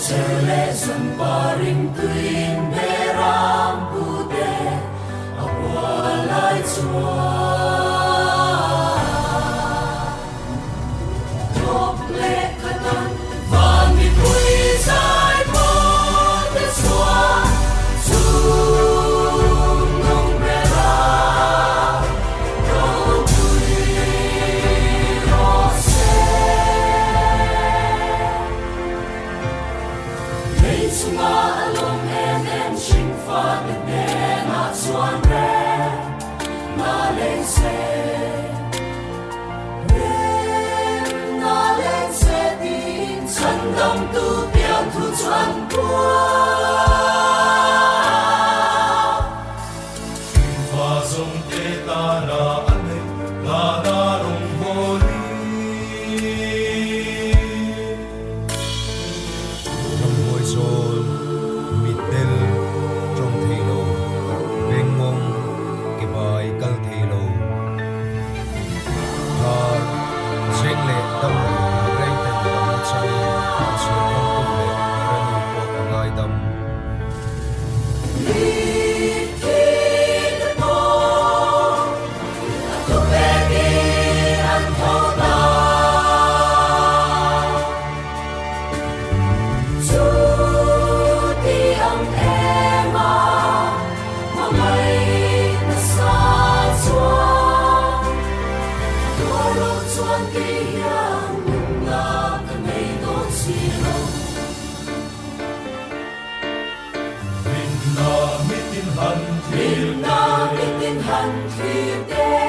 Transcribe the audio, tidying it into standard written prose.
Cele sun paring tuin beram pude awalai chua top le katan van mi pui sai po te swa chung nong bera ro tui ro se Sunga along em sing fa de na chuan re na le se na le se din chan dam tu piang thu chuan qua fa song te ta na ane la na rong holi Sol mitel trong thầy lô bên mông cái bài căng thầy lô và riêng lệ tâm rèn thành tâm say sự không cùng lệ ra nụ cuộc ngài tâm Việt Nam mitin han Việt Nam mitin han thi